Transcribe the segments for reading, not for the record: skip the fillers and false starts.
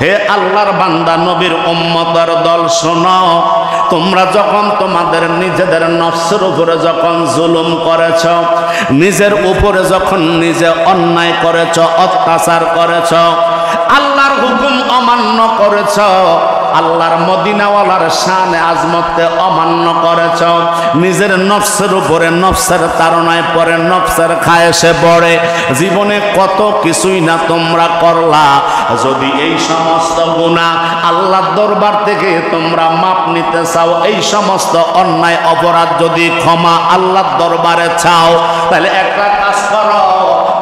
হে আল্লাহর বান্দা নবীর উম্মতের দল শোনো, তোমরা যখন তোমাদের নিজেদের নফসের উপরে যখন জুলুম করেছ, নিজের উপরে যখন নিজে অন্যায় করেছ, অত্যাচার করেছ, আল্লাহর হুকুম অমান্য করেছ, আল্লাহর মদিনাওয়ালার শানে আজমতকে অমান্য করেছ, নিজের নফসের উপরে নফসের তাড়নায় পড়ে, নফসের খায়েশে পড়ে, জীবনে কত কিছুই না তোমরা করলা। যদি এই সমস্ত গুনাহ আল্লাহর দরবার থেকে তোমরা মাপ নিতে চাও, এই সমস্ত অন্যায় অপরাধ যদি ক্ষমা আল্লাহর দরবারে চাও, তাহলে একটা কাজ করো,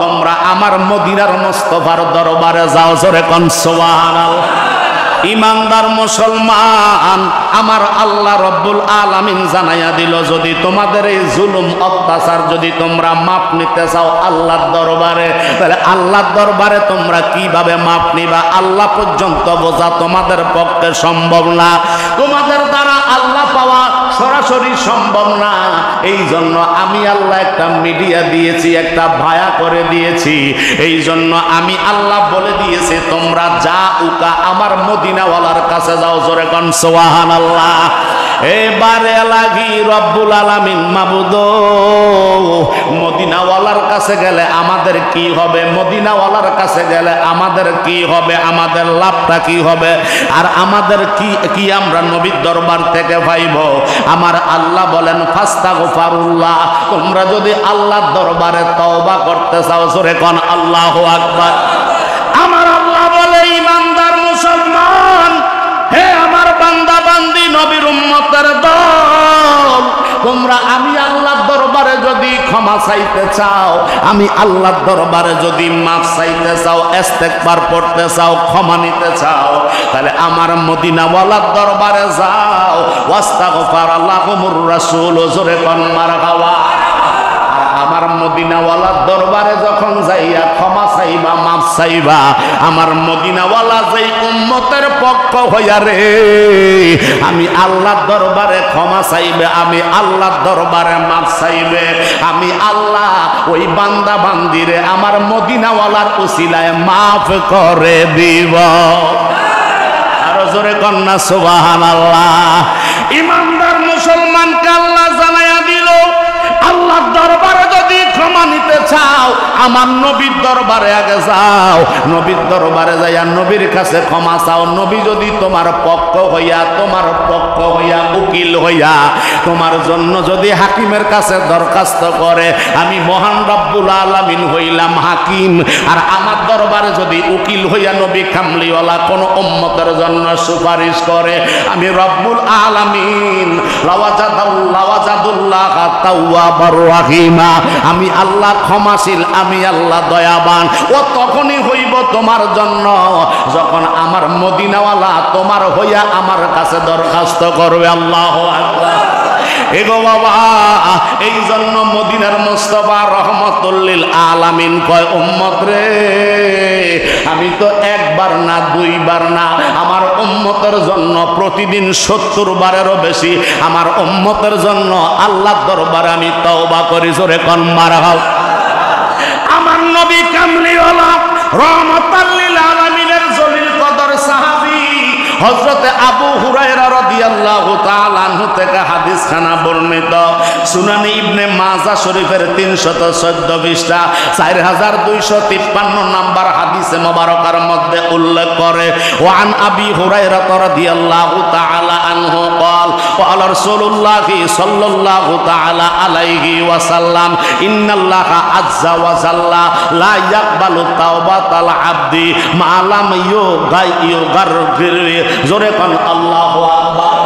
তোমরা আমার মদিনার মুস্তাফার দরবারে যাও। জোরে কোন সুবহানাল্লাহ। ইমানদার মুসলমান, আমার আল্লাহ রব্বুল আলামিন জানাইয়া দিল, যদি তোমাদের এই জুলুম অত্যাচার যদি তোমরা মাপ নিতে চাও আল্লাহর দরবারে, তাহলে আল্লাহর দরবারে তোমরা কিভাবে মাপ নিবা? আল্লাহ পর্যন্ত বোঝা তোমাদের পক্ষে সম্ভব না, তোমাদের দ্বারা আল্লাহ পাওয়া সরাসরি সম্ভব না। এই জন্য আমি আল্লাহ একটা মিডিয়া দিয়েছি, একটা ভায়া করে দিয়েছি। এই জন্য আমি আল্লাহ বলে দিয়েছি, তোমরা যা উকা আমার মদিনাওয়ালার কাছে যাও। জোরে কোন সুবহানাল্লাহ। এবারে লাগি রব্বুল আলামিন মাবুদ, মদিনাওয়ালার কাছে গেলে আমাদের কি হবে? মদিনাওয়ালার কাছে গেলে আমাদের কি হবে? আমাদের লাভটা কি হবে? আর আমাদের কি আমরা নবীর দরবার থেকে পাইব? আমার আল্লাহ বলেন ফাস্তাগফিরুল্লাহ, তোমরা যদি আল্লাহর দরবারে তওবা করতে চাও, জোরে কোন আল্লাহু আকবার। আমার আল্লাহ বলে, ইমানদার মুসলমান, হে আমার বান্দা বান্দি নবীর উম্মতের দল, তোমরা আমি আল্লাহর দরবারে যদি ক্ষমা চাইতে চাও, আমি আল্লাহর দরবারে যদি মাফ চাইতে চাও, ইস্তেগফার পড়তে চাও, ক্ষমা নিতে চাও, তাহলে আমার মদিনাওয়ালার দরবারে যাও। ওয়াস্তাগফিরুল্লাহুর রাসূল, জোরে কোন মারহাবা। আমার মদিনাওয়ালার দরবারে যখন যাইয়া ক্ষমা চাইবা, মাফ চাইবা, আমার মদিনাওয়ালা যেই উম্মতের পক্ষ হইয়া রে আমি আল্লাহর দরবারে ক্ষমা চাইবে, আমি আল্লাহর দরবারে মাফ চাইবে, আমি আল্লাহ ওই বান্দা বান্দিরে আমার মদিনাওয়ালার উসিলায় মাফ করে দিব। আরো জোরে কন্যা সুবহানাল্লাহ। ইমানদার মুসলমানকে আল্লাহ জানাইয়া দিল, আল্লাহর দরবারে যদি ক্ষমা নিতে চাও, আমার নবীর দরবারে আগে যাও। নবীর দরবারে যাইয়া নবীর কাছে ক্ষমা চাও। নবী যদি তোমার পক্ষ হইয়া উকিল হইয়া তোমার জন্য যদি হাকিমের কাছে দরখাস্ত করে, আমি মহান রব্বুল আলামিন হইলাম হাকিম, আর আমার দরবারে যদি উকিল হইয়া নবী কামলিওয়ালা কোন উম্মতের জন্য সুপারিশ করে, আমি রব্বুল আলামিন লাওয়াজাদুল্লাহ তাওয়াবার রাহিমা, আমি আল্লাহ ক্ষমাশীল, আমি আল্লাহ দয়াবান। ও তখনই হইব তোমার জন্য যখন আমার মদিনাওয়ালা তোমার হইয়া আমার কাছে দরখাস্ত করবে। আল্লাহু আকবার। এগো বাবা, এই জন্য মদিনার মুস্তাফা রহমাতুল লিল আলামিন কয়, উম্মত রে, আমি তো একবার না দুইবার না, আমার উম্মতের জন্য প্রতিদিন 70 বারেরও বেশি আমার উম্মতের জন্য আল্লাহর দরবারে আমি তওবা করি। জোরে কোন মারহাবা। আমার নবী কামলিওয়ালা রহমাতুল লিল আলামিনের জলিল কদর সাহাবী হযরতে আবু হুরায়রা রাদিয়াল্লাহু তাআলা আনহু থেকে হাদিস খানা বর্ণিত, সুনানে ইবনে মাজাহ শরীফের 314 পৃষ্ঠা 4253 নম্বর হাদিসে মোবারকার মধ্যে উল্লেখ করে, ওয়ান আবি হুরায়রা রাদিয়াল্লাহু তাআলা আনহু قال قال رسول الله صلى الله تعالى عليه وسلم ان الله عز وجل لا يقبل توبة العبد ما لم يغرغر। জোরে কোন আল্লাহু আকবার।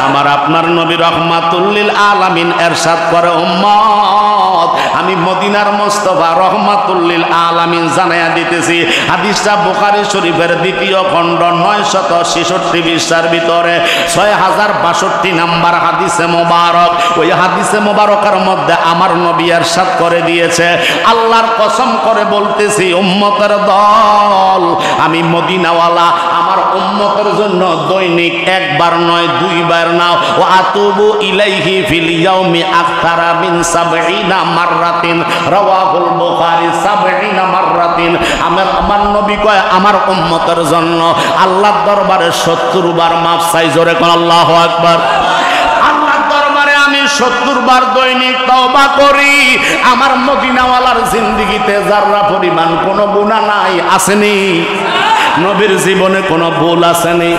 আমার আপনার নবী রাহমাতুল লিল আলামিন ইরশাদ করে, উম্মত, আমি মদিনার মুস্তাফা রাহমাতুল লিল আলামিন জানায়া দিতেছি, হাদিসটা বুখারী শরীফের 2য় খণ্ড 966 পৃষ্ঠার ভিতরে 6062 নাম্বার হাদিসে মোবারক। ওই হাদিসে মোবারকের মধ্যে আমার নবী ইরশাদ করে দিয়েছে, আল্লাহর কসম করে বলতেছি, উম্মতের দল, আমি মদিনাওয়ালা আমার উম্মতের জন্য দৈনিক একবার নয় দুইবার নাও, ও আতুবু ইলাইহি ফিল ইয়াউমি আকতারা মিন 70 মাররাতিন, রাওয়াহুল বুখারী 70 মাররাতিন। আমার নবী কয় আমার উম্মতের জন্য আল্লাহর দরবারে 70 বার মাফ চাই। জোরে কোন আল্লাহু আকবার। আল্লাহর দরবারে আমি 70 বার দৈনিক তওবা করি। আমার মদিনাওয়ালার জিন্দেগিতে যারা পরিমাণ কোনো গুনাহ নাই, আসেনি? নবীর জীবনে কোনো ভুল আসেনি?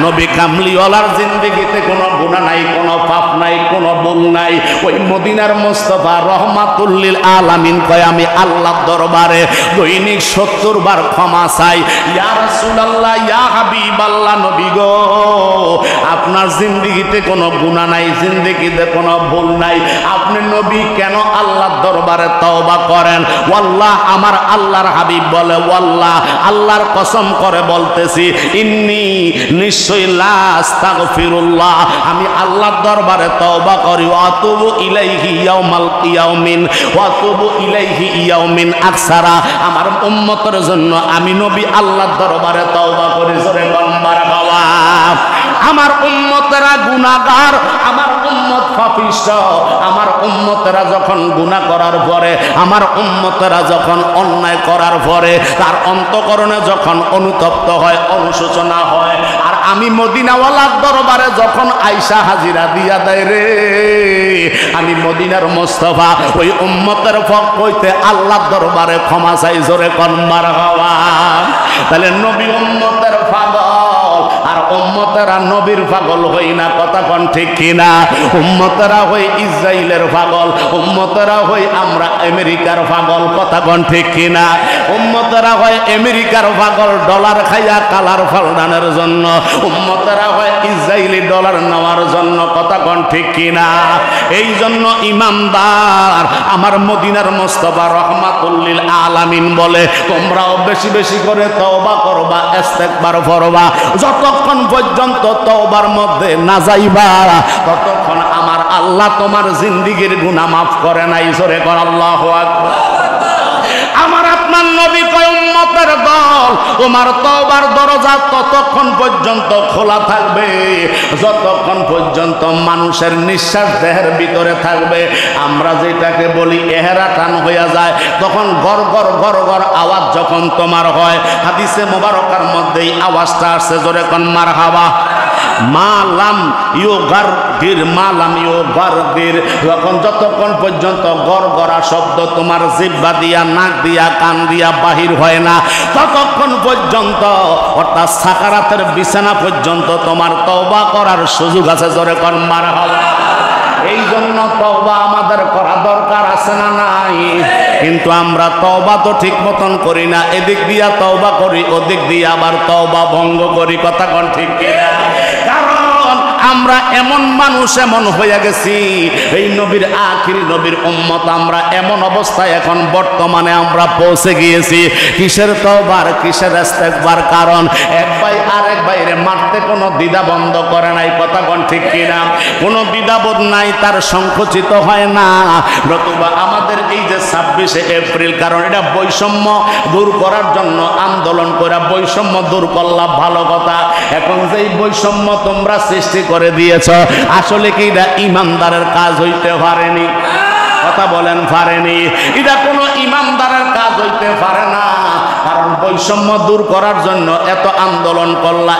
নবী কামলিওয়ালার জিন্দেগিতে কোনো গুনাহ নাই, কোনো পাপ নাই, কোনো ভুল নাই। ওই মদিনার মুস্তাফা রহমাতুল লিল আলামিন কয় আমি আল্লাহর দরবারে দৈনিক 70 বার ক্ষমা চাই। ইয়া রাসূলুল্লাহ, ইয়া হাবিবাল্লাহ, নবী গো আপনার জিন্দেগিতে কোনো গুনাহ নাই, জিন্দেগিতে কোনো ভুল নাই, আপনি নবী কেন আল্লাহর দরবারে তওবা করেন? ওয়াল্লাহ, আমার আল্লাহর হাবিব বলে ওয়াল্লাহ, আল্লাহর কসম করে বলতেছি, ইন্নী নিশ্চয়ই লা আস্তাগফিরুল্লাহ, আমি আল্লাহর দরবারে তওবা করি, ওয়া আতুবু ইলাইহি ইয়াউমিন ওয়া আতুবু ইলাইহি ইয়াউমিন আকসারা, আমার উম্মতের জন্য আমি নবী আল্লাহর দরবারে তওবা করি। জোরে বল মারহাবা। আমার উম্মতেরা গুনাহগার, আমার উম্মত পাপিষ্ঠ, আমার উম্মতেরা যখন গুনাহ করার পরে, আমার উম্মতেরা যখন অন্যায় করার পরে তার অন্তঃকরণে যখন অনুতপ্ত হয়, অনুশোচনা হয়, আর আমি মদিনাওয়ালার দরবারে যখন আয়েশা হাজিরা দিয়া দেয় রে, আমি মদিনার মুস্তাফা ওই উম্মতের পক্ষ হইতে আল্লাহর দরবারে ক্ষমা চাই। জোরে কোন মারহাবা। তাহলে নবী উম্মতের পাগল, আর উম্মতেরা নবীর পাগল হই না। কথা কোন ঠিক কিনা? উম্মতেরা হই ইসরায়েলের পাগল, উম্মতেরা হই আমরা আমেরিকার পাগল। কথা কোন ঠিক কিনা? উম্মতেরা হয় আমেরিকার পাগল ডলার খাইয়া কালার ফালদানের জন্য, উম্মতেরা হয় ইসরায়েলি ডলার নেওয়ার জন্য। কথা কোন ঠিক কিনা? এই জন্য ইমানদার আমার মদিনার মুস্তাফা রহমাতুল লিল আলামিন বলে তোমরাও বেশি বেশি করে তওবা করবা, ইস্তেগফার করবা। যতক্ষণ পর্যন্ত তওবার মধ্যে না যাইবা ততক্ষণ আমার আল্লাহ তোমার জিন্দেগীর গুনাহ মাফ করে নাই। জোরে কোন আল্লাহু আকবার। আমার আপনার নবী কয় উম্মতের দল, তোমার তওবার দরজা ততক্ষণ পর্যন্ত খোলা থাকবে যতক্ষণ পর্যন্ত মানুষের নিঃশ্বাস দেহের ভিতরে থাকবে। আমরা যেটাকে বলি এহেরা টান হইয়া যায়, তখন গর গর গর গর আওয়াজ যখন তোমার হয়, হাদিসে মোবারকার মধ্যেই আওয়াজটা আসছে। জোরে কোন মারহাবা। মালাম ইউগারগির, মালাম ইউগারগির, যখন যতক্ষণ পর্যন্ত গড়গড়া শব্দ তোমার জিহ্বা দিয়া, নাক দিয়া, কান দিয়া বাহির হয় না ততক্ষণ পর্যন্ত, অর্থাৎ সাকারাতের বিছানা পর্যন্ত তোমার তওবা করার সুযোগ আছে। জোরে কোন মারহাবা। এই জন্য তওবা আমাদের করা দরকার আছে না নাই? কিন্তু আমরা তওবা তো ঠিক মতন করি না, এদিক দিয়া তওবা করি, ওদিক দিয়া আবার তওবা ভঙ্গ করি। কথা কোন ঠিক কিনা? কারণ আমরা এমন মানুষ, এমন হয়ে গেছি, এই নবীর আখির নবীর উম্মত আমরা এমন অবস্থায় এখন বর্তমানে আমরা পৌঁছে গিয়েছি। কিসের তওবার, কিসের ইস্তেগফার? কারণ এক ভাই আরেক ভাইরে মারতে কোনো দ্বিধা বন্ধ করে নাই। কথা কোন ঠিক কিনা? কোনো দ্বিধাবোধ নাই, তার সংকুচিত হয় না। নতুবা আমাদের এই যে 26শে এপ্রিল, কারণ এটা বৈষম্য দূর করার জন্য আন্দোলন করে বৈষম্য দূর করলাম, ভালো কথা। এখন যেই বৈষম্য তোমরা সৃষ্টি করে দিয়েছ, আসলে কি এটা ইমানদারের কাজ হইতে পারেনি? কথা বলেন, পারেনি। এটা কোনো ইমানদারের কাজ হইতে পারে না। কারণ বৈষম্য দূর করার জন্য এত আন্দোলন করলা,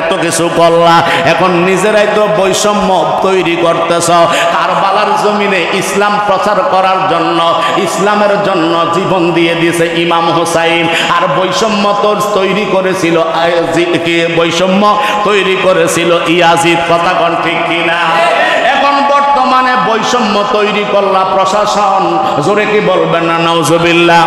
এত কিছু করলা, এখন নিজেরাই তো বৈষম্য তৈরি করতেছ। কারবালার জমিনে ইসলাম প্রচার করার জন্য, ইসলামের জন্য জীবন দিয়ে দিয়েছে ইমাম হুসাইন। আর বৈষম্য তো তৈরি করেছিল, বৈষম্য তৈরি করেছিল ইয়াজিদ। কথা কোন ঠিক কিনা? এখন বর্তমানে বৈষম্য তৈরি করলা প্রশাসন। জোরে কি বলবেন না নাউজুবিল্লাহ।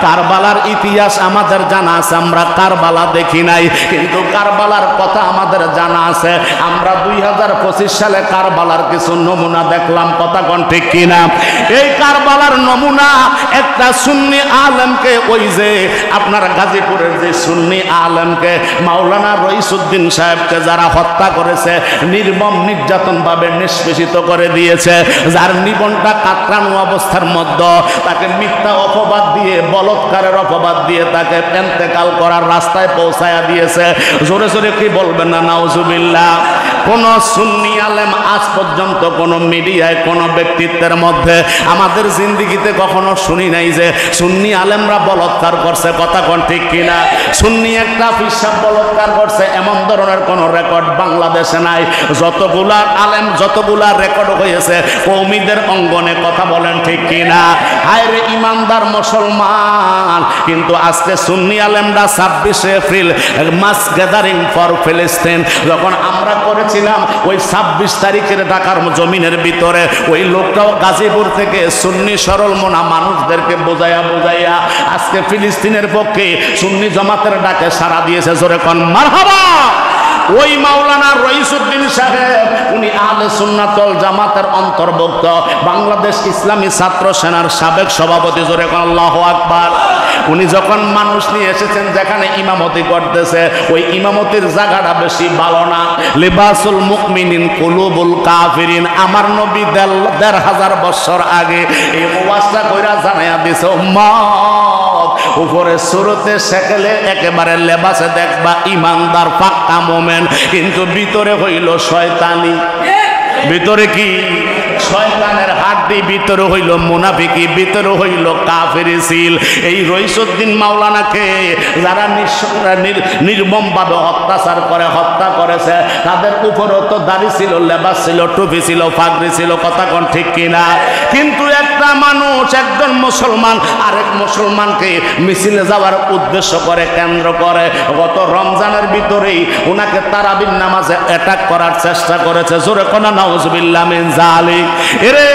কারবালার ইতিহাস আমাদের জানা আছে, আমরা কারবালা দেখি নাই, কিন্তু কারবালার কথা আমাদের জানা আছে। আমরা 2025 সালে কারবালার কিছু নমুনা দেখলাম। কথা কোন ঠিক কিনা? এই কারবালার নমুনা একটা সুন্নি আলেমকে, ওই যে আপনার গাজীপুরের যে সুন্নি আলেমকে মাওলানা রইসুদ্দিন সাহেবকে যারা হত্যা করেছে, নির্মম নির্যাতন ভাবে নিষ্পেষিত করে দিয়েছে, যার জীবনটা কাতরানো অবস্থার মধ্যে তাকে মিথ্যা অপবাদ দিয়ে, বলৎকারের অপবাদ দিয়ে তাকে ইন্তেকাল করার রাস্তায় পৌঁছায়া দিয়েছে। জোরে জোরে কি বলবেন না নাউজুবিল্লাহ। কোন সুন্নি আলেম আজ পর্যন্ত কোন মিডিয়ায় কোন ব্যক্তিত্বের মধ্যে আমাদের জিন্দেগিতে কখনো শুনি নাই যে সুন্নি আলেমরা বলৎকার করছে, কথা কোন ঠিক কিনা? সুন্নি একটা পিসাব বলৎকার করছে এমন ধরনের কোন রেকর্ড বাংলাদেশে নাই। যতগুলা আলেম যতগুলা রেকর্ড হয়েছে কওমিদের অঙ্গনে, কথা বলেন ঠিক কিনা? হায় রে ইমানদার মুসলমান, কিন্তু আজকে সুন্নি আলেমরা 26 এপ্রিল মাস গ্যাদারিং ফর ফিলিস্তিন যখন আমরা করেছিলাম ওই 26 তারিখের ঢাকার জমিনের ভিতরে, ওই লোকটাও গাজীপুর থেকে সুন্নি সরল মনা মানুষদেরকে বোঝাইয়া বোঝাইয়া আজকে ফিলিস্তিনের পক্ষে সুন্নি জামাতের ডাকে সাড়া দিয়েছে। জোরে কোন মারহাবা। ওই মাওলানা রইসউদ্দিন সাহেব উনি আহলে সুন্নাত ওয়াল জামাতের অন্তর্ভুক্ত, বাংলাদেশ ইসলামী ছাত্র সেনার সাবেক সভাপতি। জোরে কোন আল্লাহু আকবার। উনি যখন মানুষ নিয়ে এসেছেন যেখানে ইমামতি করতেছে, ওই ইমামতির জায়গাটা বেশি ভালো না। লিবাসুল মুমিনিন কুলুবুল কাফিরিন, আমার নবী ১৫০০ বছর আগে এই ওয়াজটা কইরা জানাইয়া দিছে, উম্মত উপরে সুরতে সেকেলে একেবারে লেবাসে দেখবা ইমানদার পাক্কা মোমেন, কিন্তু ভিতরে হইল শয়তানি। ভিতরে কি? শয়তানের হাড্ডি, ভিতরে হইল মুনাফিকি, ভিতরে হইল কাফেরি সিল। এই রইসউদ্দিন মাওলানাকে যারা নির্মমভাবে অত্যাচার করে হত্যা করেছে, তাদের উপরও তো দাড়ি ছিল, লেবাস ছিল, টুপি ছিল, পাগড়ি ছিল, কথা কোন ঠিক কিনা? কিন্তু একটা মানুষ, একজন মুসলমান আরেক মুসলমানকে মিছিলে যাওয়ার উদ্দেশ্য করে কেন্দ্র করে গত রমজানের ভিতরেই ওনাকে তারাবির নামাজে অ্যাটাক করার চেষ্টা করেছে। জোরে কোন নাউজুবিল্লাহ মিন যালিক। এরে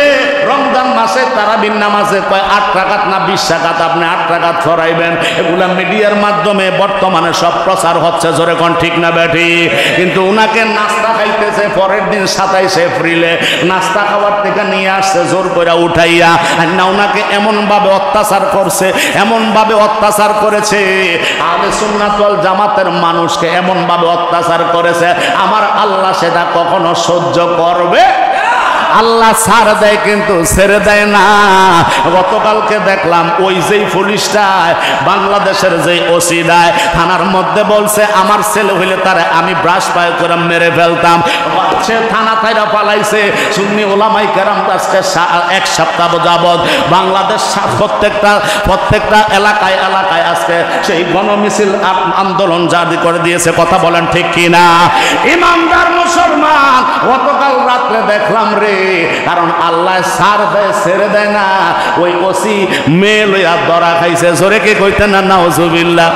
রমজান মাসে তারাবির নামাজে কয় 8 রাকাত না 20 রাকাত আপনি 8 রাকাত পড়াইবেন, এগুলা মিডিয়ার মাধ্যমে বর্তমানে সব প্রচার হচ্ছে। জোরে কোন ঠিক না বেঠি? কিন্তু উনাকে নাস্তা খাইতেছে পরের দিন 27 এপ্রিলে, নাস্তা খাওয়ার থেকে নিয়ে আসছে জোর করে উঠাইয়া, আর না উনাকে এমন ভাবে অত্যাচার করছে, এমন ভাবে অত্যাচার করেছে, আহলে সুন্নাত ওয়াল জামাতের মানুষকে এমন ভাবে অত্যাচার করেছে, আমার আল্লাহ সেটা কখনো সহ্য করবে? আল্লাহ ছাড় দেয় কিন্তু ছেড়ে দেয় না। গতকালকে দেখলাম ওই যেই পুলিশটা বাংলাদেশের যেই ওসিডায় থানার মধ্যে বলছে আমার ছেলে হইলে তারা আমি ব্রাশ পায়ে করে মেরে ফেলতাম, সে থানা থাইরা পালাইছে। সুন্নি ওলামাই কেরাম আজকে 1 সপ্তাহ যাবৎ বাংলাদেশ প্রত্যেকটা এলাকায় এলাকায় আজকে সেই গণমিছিল আন্দোলন জারি করে দিয়েছে, কথা বলেন ঠিক কিনা? ইমানদার মুসলমান, গতকাল রাত্রে দেখলাম রে, কারণ আল্লাহ ছাড় দেয় ছেড়ে দেয় না, ওই ওসি মেয়ে লইয়া ধরা খাইছে। জোরে কে কইতেন না নাউজুবিল্লাহ?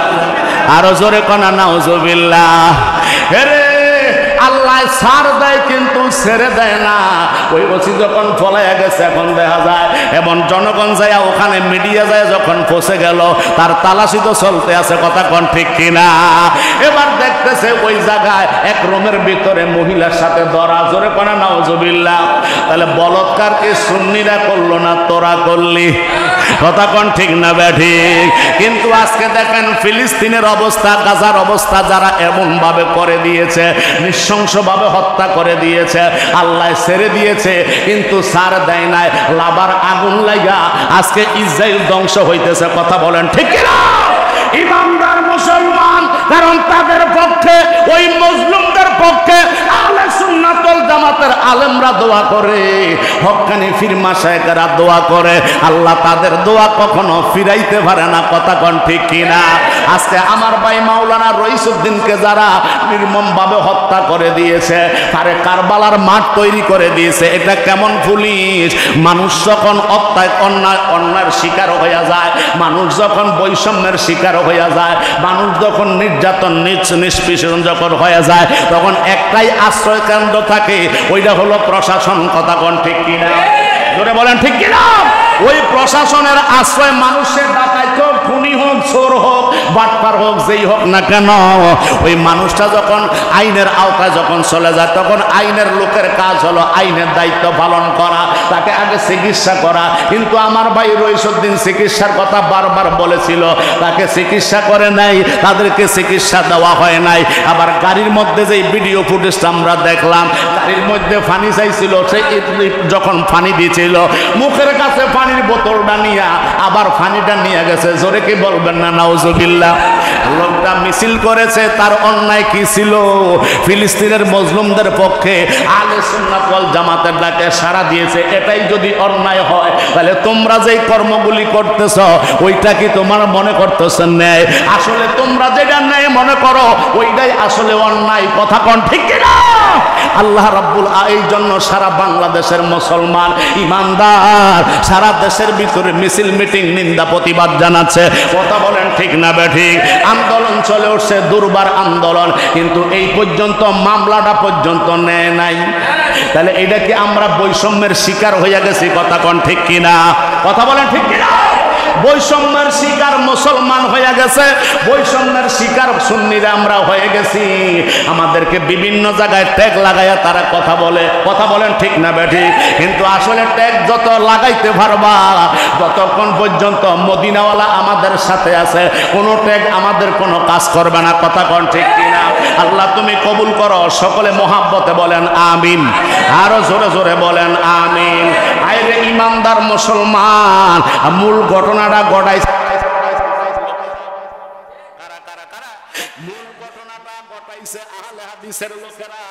আরো জোরে কনা নাউজুবিল্লাহ। হেরে আল্লাহ ছাড় দেয় কিন্তু ছেড়ে দেয় না। ওই ওসি যখন পলাইয়া গেছে এখন দেখা যায়, এবং জনগণ যায় ওখানে মিডিয়া যায় যখন ফসে গেল, তার তালাশি তো চলতে আছে, কথা কোন ঠিক কিনা? এবার দেখতেছে ওই জায়গায় এক রুমের ভিতরে মহিলার সাথে ধরা। জোরে কোনা নাউজুবিল্লাহ। তাহলে বলৎকার কি সুন্নিরা করলো না তোরা করলি? কথা কোন ঠিক না ব্যাঠিক? কিন্তু আজকে দেখেন ফিলিস্তিনের অবস্থা, গাজার অবস্থা, যারা এমন ভাবে করে দিয়েছে, নৃশংসভাবে হত্যা করে দিয়েছে, আল্লাহ ছেড়ে দিয়েছে কিন্তু ছাড় দেয় নাই। লাবার আগুন লাগা আজকে ইসরায়েল ধ্বংস হইতেছে, কথা বলেন ঠিক কিনা? ইমানদার মুসলমান, কারণ তাদের পক্ষে, ওই মজলুমদের পক্ষে আহলে সুন্নাত ওয়াল জামাতের আলেমরা দোয়া করে, হক্কানি পীর মাশায়েখরা দোয়া করে, আল্লাহ তাদের দোয়া কখনো ফিরাইতে পারে না, কথা কোন ঠিক কিনা? আজকে আমার ভাই মাওলানা রইসউদ্দিনকে যারা নির্মমভাবে হত্যা করে দিয়েছে, তারে কারবালার মাঠ তৈরি করে দিয়েছে, এটা কেমন পুলিশ? মানুষ যখন অন্যায়ের শিকার হয়ে যায়, মানুষ যখন বৈষম্যের শিকার হয়ে যায়, মানুষ যখন নির্যাতন নিষ্পীড়ন যখন হয়ে যায়, তখন একটাই আশ্রয় কেন্দ্র থাকে, ওইটা হলো প্রশাসন, কথা কোন ঠিক কিনা? জোরে বলেন ঠিক কিনা? ওই প্রশাসনের আশ্রয় মানুষের ডাকাইত হোক, খুনি হোক, চোর হোক, বাটপার হোক, যেই হোক না কেন, ওই মানুষটা যখন আইনের আওতায় যখন চলে যায়, তখন আইনের লোকের কাজ হলো আইনের দায়িত্ব পালন করা, তাকে আগে চিকিৎসা করা। কিন্তু আমার ভাই রইসউদ্দিন চিকিৎসার কথা বারবার বলেছিল, তাকে চিকিৎসা করে নাই, তাদেরকে চিকিৎসা দেওয়া হয় নাই। আবার গাড়ির মধ্যে যে ভিডিও ফুটেজটা আমরা দেখলাম, গাড়ির মধ্যে পানি চাইছিল, সে যখন পানি দিয়েছিল মুখের কাছে পানির বোতলটা নিয়ে আবার পানিটা নিয়ে গেছে। জোরে কি বলবেন না নাউজুবিল্লাহ? লোকটা মিছিল করেছে, তার অন্যায় কি ছিল? ফিলিস্তিনের মজলুমদের পক্ষে আহলে সুন্নাত ওয়াল জামাতের ডাকে সাড়া দিয়েছে। এটাই যদি অন্যায় হয়, তাহলে তোমরা যেই কর্মগুলি করতেছ ওইটা কি তোমার মনে করতেছ ন্যায়? আসলে তোমরা যেটা ন্যায় মনে করো ওইটাই আসলে অন্যায়। কথা কোন ঠিক কিনা? আল্লাহ রাব্বুল এই জন্য সারা বাংলাদেশের মুসলমান ইমানদার সারা দেশের ভিতরে মিছিল মিটিং নিন্দা প্রতিবাদ জানাচ্ছে। কথা বলেন ঠিক না বেঠিক? আন্দোলন চলে উঠছে, দুর্বার আন্দোলন, কিন্তু এই পর্যন্ত মামলাটা পর্যন্ত নেয় নাই। তাহলে এটা কি আমরা বৈষম্যের শিকার হয়ে গেছি? কথা কোন ঠিক কিনা? কথা বলেন ঠিক কিনা? বৈষম্যের শিকার মুসলমান হয়ে গেছে, বৈষম্যের শিকার সুন্নিরা আমরা হয়ে গেছি। আমাদেরকে বিভিন্ন জায়গায় ট্যাগ লাগাইয়া তারা কথা বলে। কথা বলেন ঠিক না বেঠিক? কিন্তু আসলে ট্যাগ যত লাগাইতে পারবা, যতক্ষণ পর্যন্ত মদিনাওয়ালা আমাদের সাথে আছে, কোনো ট্যাগ আমাদের কোনো কাজ করবে না। কথা কোন ঠিক কিনা? আল্লাহ তুমি কবুল করো। সকলে মোহাব্বতে বলেন আমিন, আরো জোরে জোরে বলেন আমিন। আইরে ইমানদার মুসলমান, মূল ঘটনাটা ঘটাইছে আহলে হাদিসের লোকেরা।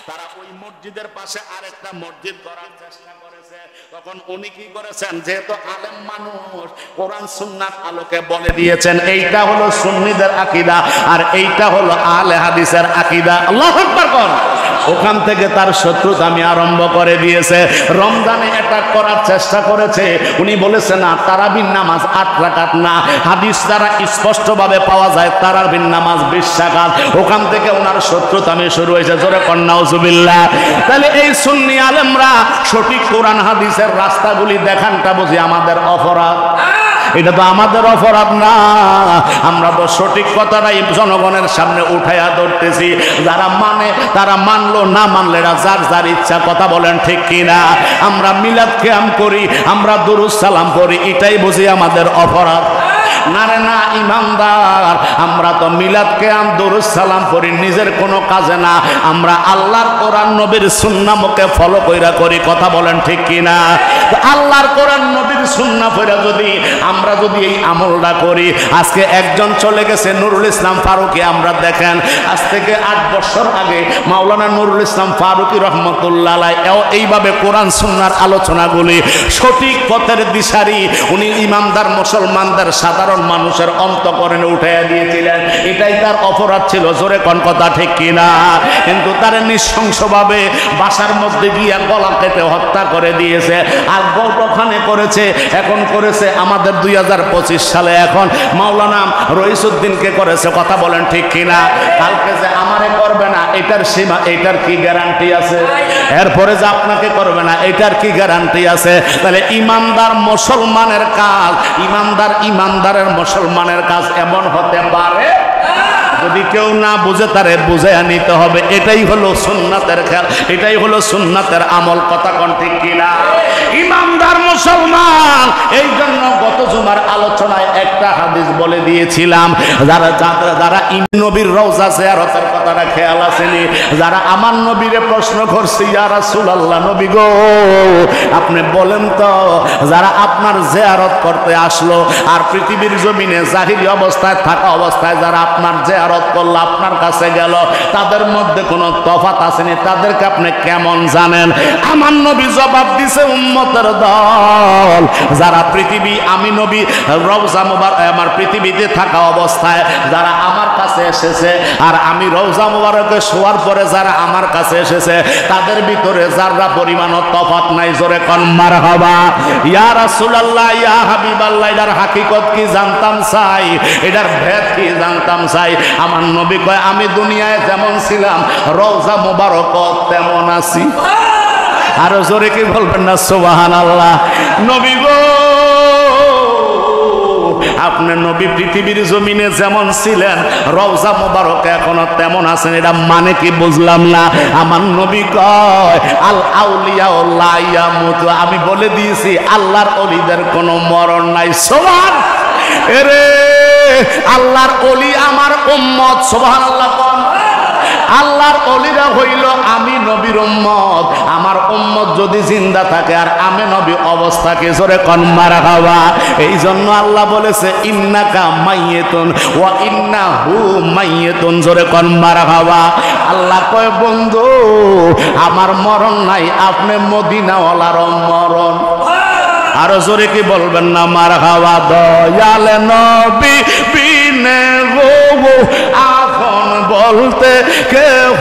তারা ওই মসজিদের পাশে আরেকটা মসজিদ করার চেষ্টা করেছে। তখন উনি কি করেছেন? যেহেতু আলেম মানুষ, কোরআন সুন্নাত আলোকে বলে দিয়েছেন এইটা হলো সুন্নিদের আকীদা আর এইটা হলো আহলে হাদিসের আকীদা। আল্লাহু আকবার কোন। ওখান থেকে তার শত্রুতা আমি আরম্ভ করে দিয়েছে। রমজানে অ্যাটাক করার চেষ্টা করেছে। উনি বলেছেন না, তারাবির নামাজ 8 রাকাত না, হাদিস দ্বারা স্পষ্টভাবে পাওয়া যায় তারাবির নামাজ 20 রাকাত। ওখান থেকে ওনার শত্রুতা আমি শুরু হয়েছে। জোরে কন নাউজুবিল্লাহ। তাহলে এই সুন্নি আলেমরা সঠিক কোরআন হাদিসের রাস্তাগুলি দেখানটা বুঝি আমাদের অপরাধ? এটা তো আমাদের অপরাধ না। আমরা তো সঠিক কথাটাই জনগণের সামনে উঠাইয়া ধরতেছি। যারা মানে তারা মানলো, না মানলে যার যার ইচ্ছা। কথা বলেন ঠিক কিনা? আমরা মিলাদ কিয়াম করি, আমরা দুরূদ সালাম পড়ি, এটাই বুঝি আমাদের অপরাধ? না রে না ইমানদার, আমরা তো মিলাদ কিয়াম দুরূদ সালাম পড়ি নিজের কোনো কাজে না, আমরা আল্লাহর কোরআন নবীর সুন্নাহকে ফলো কইরা করি। কথা বলেন ঠিক কিনা? আল্লাহর কোরআন নবীর সুন্নাহ পড়া যদি আমরা যদি এই আমলটা করি, আজকে একজন চলে গেছে নুরুল ইসলাম ফারুকী। আমরা দেখেন আজ থেকে 8 বছর আগে মাওলানা নুরুল ইসলাম ফারুকী রহমতুল্লাহ আলাইহি এইভাবে কোরআন সুন্নাহর আলোচনাগুলি সঠিক পথের দিশারি উনি ইমানদার মুসলমানদের সাধারণ মানুষের অন্তঃকরণে উঠাইয়া দিয়েছিলেন। এটাই তার অপরাধ ছিল। জোরে কোন কথা ঠিক কিনা? কিন্তু তার নৃশংসভাবে বাসার মধ্যে গিয়ে গলা কেটে হত্যা করে দিয়েছে। আর গল্পখানে করেছে, এখন করেছে আমাদের 2025 সালে এখন মাওলানা রইসুদ্দিনকে করেছে। কথা বলেন ঠিক কিনা? কালকে যে আমারে করবে না এটার সীমা, এটার কি গ্যারান্টি আছে? এরপরে যে আপনাকে করবে না এটার কি গ্যারান্টি আছে? তাহলে ইমানদার মুসলমানের কাজ, ইমানদারের মুসলমানের কাজ এমন হতে পারে যদি কেউ না বুঝে তারে বুঝাইয়া নিতে হবে। এটাই হলো সুন্নাতের খেল, এটাই হলো সুন্নাতের আমল। কথা কোন ঠিক কিনা? ইমানদার মুসলমান। এই জন্য গত জুমার আলোচনায় একটা হাদিস বলে দিয়েছিলাম, যারা নবীর রওজা জিয়ারতের কথাটা খেয়াল আসেনি, যারা আমার নবীরে প্রশ্ন করছে ইয়া রাসূলুল্লাহ, নবী গো আপনি বলেন তো, যারা আপনার জিয়ারত করতে আসলো আর পৃথিবীর জমিনে জাহিলি অবস্থায় থাকা অবস্থায় যারা আপনার জিয়ারত করলো, আপনার কাছে গেল, তাদের মধ্যে কোনো তফাৎ আসেনি? তাদেরকে আপনি কেমন জানেন? আমার নবী জবাব দিছে, উম্মতের দল যারা পৃথিবী, আমি নবী রওজা মুবারক আমার পৃথিবীতে থাকা অবস্থায় যারা আমার কাছে এসেছে আর আমি রওজা মুবারকে শোয়ার পরে যারা আমার কাছে এসেছে, তাদের ভিতরে যারা পরিমাণও তফাৎ নাই। জোরে কোন মারহাবা। ইয়া রাসূলুল্লাহ, ইয়া হাবিবাল্লাহ, এটার হাকিকত কি জানতাম চাই, এটার ভেদ কি জানতাম চাই। আমার নবী কয়, আমি দুনিয়ায় যেমন ছিলাম রওজা মুবারক তেমন আছি। আরো জোরে কি বলবেন না সুবহানাল্লাহ? নবী গো আপনি নবী পৃথিবীর জমিনে যেমন ছিলেন রওজা মুবারকে এখনো তেমন আছেন। এটা মানে কি বুঝলাম না। আমার নবী কয় আল আউলিয়া লা ইয়ামুতু, আমি বলে দিয়েছি আল্লাহর ওলিদের কোনো মরণ নাই। সুবহান এরে আল্লাহর ওলি আমার উম্মত। সুবহানাল্লাহ। আল্লাহর ওলিরা হইল আমি নবীর উম্মত, আমার উম্মত মোহাম্মদ যদি জিন্দা থাকে আর আমি নবী অবস্থাকে জোরে কোন মারহাবা। এই জন্য আল্লাহ বলেছে ইন্নাকা মাইয়াতুন ওয়া ইন্নাহু মাইয়াতুন, জোরে কোন মারহাবা। আল্লাহ কয় বন্ধু আমার মরণ নাই, আপনি মদিনাওয়ালার মরণ। আরো জোরে কি বলবেন না মারহাবা। দয়াল নবী বিনে গো আপন বলতে কেহ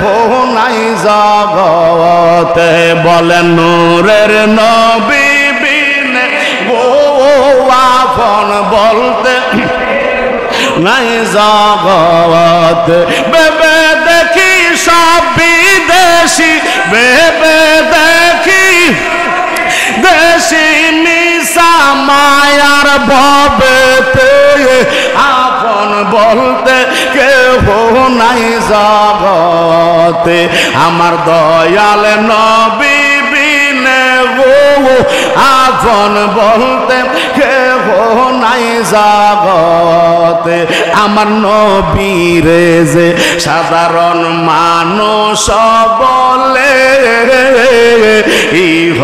নাই জগতে, বলেন নূরের নবী বিনে গো আপন বলতে নাই জগতে। বেবে দেখি সব বিদেশি, বেবে দেখি দেশি মিশা মায়ার ভবেতে, আপন বলতে কেহ নাই জগতে। আমার দয়াল নবী বিনে গো আপন বলতে কেহ নাই জগতে। আমার নবীরে যে সাধারণ মানুষ বলে, ইহ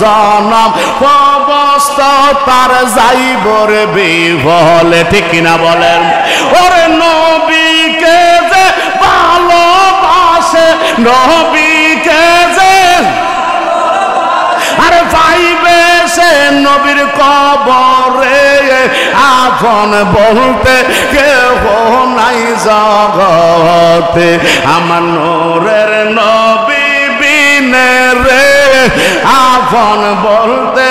জনম অবস্থা তার যাইবর বিফলে, ঠিক কিনা বলেন। ওরে নবীকে যে ভালোবাসে, নবীকে যে আরে পাইবে সে নবীর কবরে, আপন বলতে কেহ নাই জগতে। আমার নূরের নবী বিনে রে আপন বলতে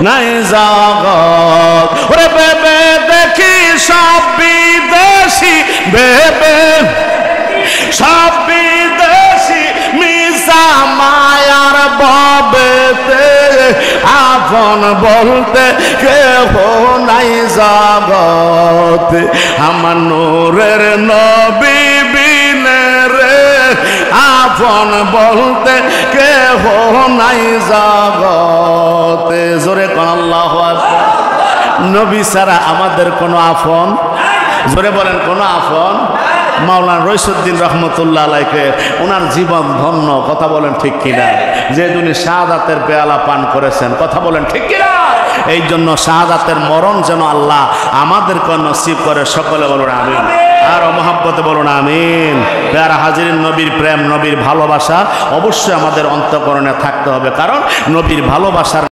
নাই জগৎ। ওরে বেবে দেখি সব বিদেশি, বেবে সব বিদেশি মিশা মায়ার ববেতে, আপন বলতে কেহ নাই জগতে। আমার নূরের নবী বিনে রে আপন বলতে কেহ নাই জগতে, জোরে কোন আল্লাহু আকবার। নবী ছাড়া আমাদের কোনো আপন, জোরে বলেন কোনো আপন। মাওলানা রইসুদ্দিন রহমতুল্লাহ আলাইকে ওনার জীবন ধন্য, কথা বলেন ঠিক কিনা। যে উনি শাহাদাতের পেয়ালা পান করেছেন, কথা বলেন ঠিক কিনা। এই জন্য শাহাদাতের মরণ যেন আল্লাহ আমাদেরকে নসিব করে, সকলে বলুন আমিন। আর মহাব্বতে বলুন আমিন। পেয়ারা হাজিরিন, নবীর প্রেম নবীর ভালোবাসা অবশ্যই আমাদের অন্তঃকরণে থাকতে হবে, কারণ নবীর ভালোবাসার